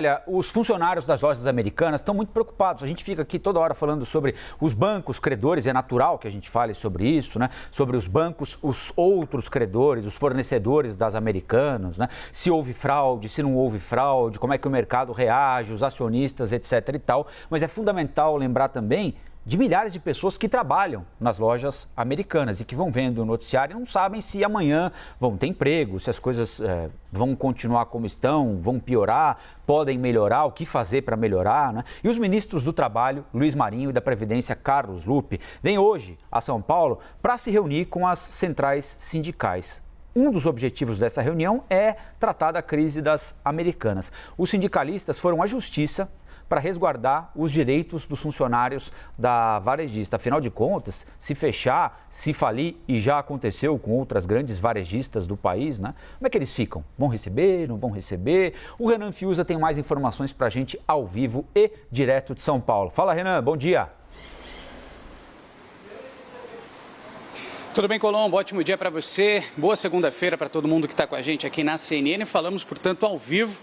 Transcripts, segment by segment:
Olha, os funcionários das lojas americanas estão muito preocupados. A gente fica aqui toda hora falando sobre os bancos credores, é natural que a gente fale sobre isso, né? Sobre os bancos, os outros credores, os fornecedores das americanas, né? Se houve fraude, se não houve fraude, como é que o mercado reage, os acionistas, etc. e tal. Mas é fundamental lembrar também de milhares de pessoas que trabalham nas lojas americanas e que vão vendo o noticiário e não sabem se amanhã vão ter emprego, se as coisas vão continuar como estão, vão piorar, podem melhorar, o que fazer para melhorar, né? E os ministros do Trabalho, Luiz Marinho, e da Previdência, Carlos Lupe, vêm hoje a São Paulo para se reunir com as centrais sindicais. Um dos objetivos dessa reunião é tratar da crise das americanas. Os sindicalistas foram à Justiça para resguardar os direitos dos funcionários da varejista. Afinal de contas, se fechar, se falir, e já aconteceu com outras grandes varejistas do país, né? Como é que eles ficam? Vão receber, não vão receber? O Renan Fiuza tem mais informações para a gente ao vivo e direto de São Paulo. Fala, Renan, bom dia. Tudo bem, Colombo? Ótimo dia para você. Boa segunda-feira para todo mundo que está com a gente aqui na CNN. Falamos, portanto, ao vivo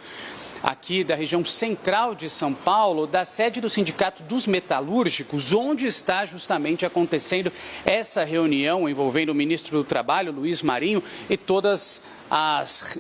aqui da região central de São Paulo, da sede do Sindicato dos Metalúrgicos, onde está justamente acontecendo essa reunião envolvendo o ministro do Trabalho, Luiz Marinho, e todas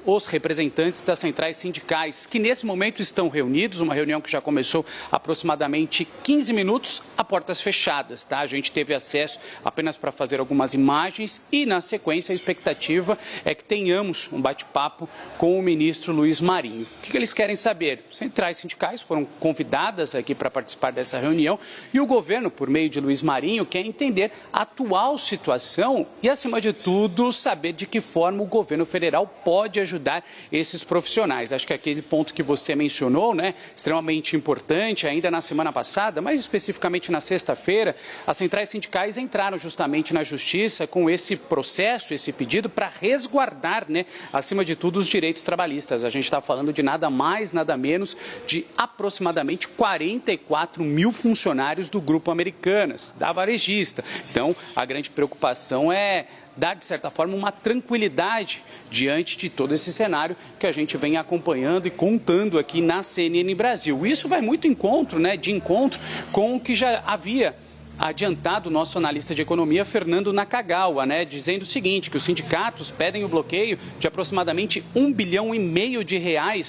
os representantes das centrais sindicais, que nesse momento estão reunidos, uma reunião que já começou aproximadamente 15 minutos a portas fechadas, tá? A gente teve acesso apenas para fazer algumas imagens e, na sequência, a expectativa é que tenhamos um bate-papo com o ministro Luiz Marinho. O que eles querem saber? Centrais sindicais foram convidadas aqui para participar dessa reunião e o governo, por meio de Luiz Marinho, quer entender a atual situação e, acima de tudo, saber de que forma o governo federal pode ajudar esses profissionais. Acho que aquele ponto que você mencionou, né, extremamente importante, ainda na semana passada, mais especificamente na sexta-feira, as centrais sindicais entraram justamente na justiça com esse processo, esse pedido para resguardar, né, acima de tudo, os direitos trabalhistas. A gente está falando de nada mais, nada menos de aproximadamente 44 mil funcionários do Grupo Americanas, da varejista. Então, a grande preocupação é dar, de certa forma, uma tranquilidade diante de todo esse cenário que a gente vem acompanhando e contando aqui na CNN Brasil. Isso vai muito de encontro com o que já havia adiantado o nosso analista de economia, Fernando Nakagawa, né, dizendo o seguinte, que os sindicatos pedem o bloqueio de aproximadamente R$1,5 bilhão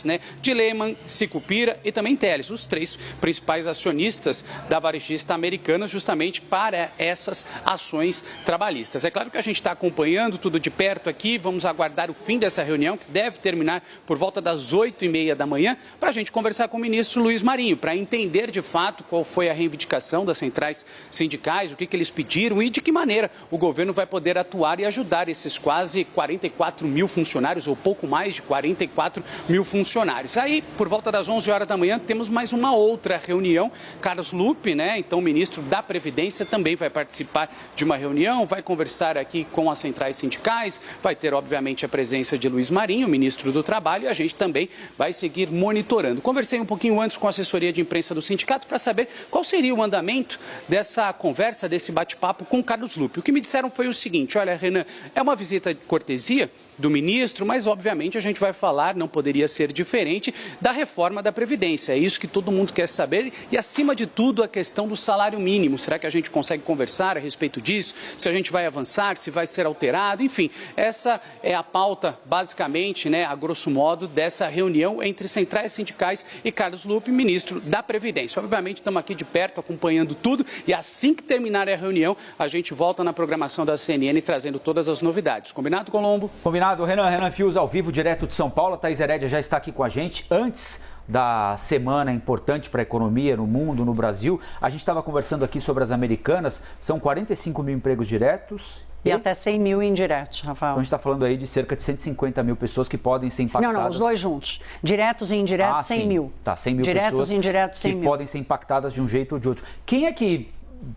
né, de Lehman, Sicupira e também Teles, os três principais acionistas da varejista americana, justamente para essas ações trabalhistas. É claro que a gente está acompanhando tudo de perto aqui, vamos aguardar o fim dessa reunião, que deve terminar por volta das 8h30 da manhã, para a gente conversar com o ministro Luiz Marinho, para entender de fato qual foi a reivindicação das centrais sindicais, o que eles pediram e de que maneira o governo vai poder atuar e ajudar esses quase 44 mil funcionários, ou pouco mais de 44 mil funcionários. Aí, por volta das 11 horas da manhã, temos mais uma outra reunião. Carlos Lupe, né, então ministro da Previdência, também vai participar de uma reunião, vai conversar aqui com as centrais sindicais, vai ter, obviamente, a presença de Luiz Marinho, ministro do Trabalho, e a gente também vai seguir monitorando. Conversei um pouquinho antes com a assessoria de imprensa do sindicato para saber qual seria o andamento dessa conversa, desse bate-papo com o Carlos Lupe. O que me disseram foi o seguinte: olha, Renan, é uma visita de cortesia do ministro, mas obviamente a gente vai falar, não poderia ser diferente, da reforma da Previdência. É isso que todo mundo quer saber e, acima de tudo, a questão do salário mínimo. Será que a gente consegue conversar a respeito disso? Se a gente vai avançar, se vai ser alterado, enfim. Essa é a pauta, basicamente, né, a grosso modo, dessa reunião entre centrais sindicais e Carlos Lupe, ministro da Previdência. Obviamente, estamos aqui de perto acompanhando tudo e assim que terminar a reunião, a gente volta na programação da CNN trazendo todas as novidades. Combinado, Colombo? Combinado, Renan Fiuza, ao vivo, direto de São Paulo. A Thaís Herédia já está aqui com a gente. Antes da semana importante para a economia no mundo, no Brasil, a gente estava conversando aqui sobre as americanas. São 45 mil empregos diretos. E até 100 mil indiretos, Rafael. Então a gente está falando aí de cerca de 150 mil pessoas que podem ser impactadas. Não, os dois juntos. Diretos e indiretos, 100 mil. Tá, 100 mil diretos pessoas e indiretos, 100 que mil. podem ser impactadas de um jeito ou de outro. Quem é que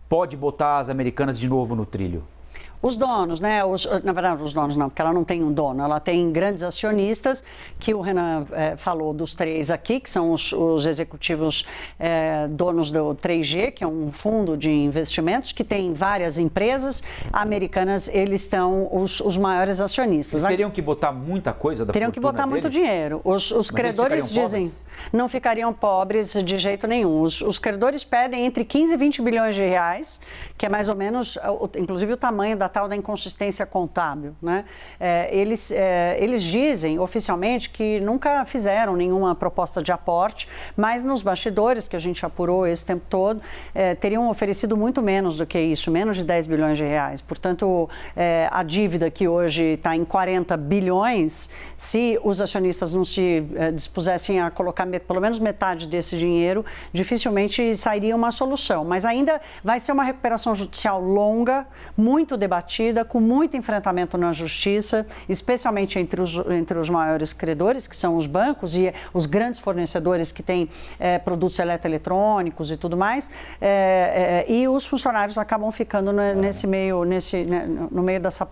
pode botar as americanas de novo no trilho? Os donos, né? Na verdade, os donos não, porque ela não tem um dono. Ela tem grandes acionistas, que o Renan falou dos 3 aqui, que são os executivos donos do 3G, que é um fundo de investimentos, que tem várias empresas americanas, eles estão os maiores acionistas. Eles teriam que botar muita coisa da Teriam que botar muito dinheiro. Os credores dizem... Pobres? Não ficariam pobres de jeito nenhum. Os credores pedem entre 15 e 20 bilhões de reais, que é mais ou menos, inclusive, o tamanho da tal da inconsistência contábil, né? Eles dizem oficialmente que nunca fizeram nenhuma proposta de aporte, mas nos bastidores, que a gente apurou esse tempo todo, teriam oferecido muito menos do que isso, menos de 10 bilhões de reais. Portanto, a dívida que hoje está em 40 bilhões, se os acionistas não se dispusessem a colocar pelo menos metade desse dinheiro, dificilmente sairia uma solução. Mas ainda vai ser uma recuperação judicial longa, muito debatida, com muito enfrentamento na justiça, especialmente entre os maiores credores, que são os bancos e os grandes fornecedores que têm produtos eletroeletrônicos e tudo mais, e os funcionários acabam ficando no meio dessa parada.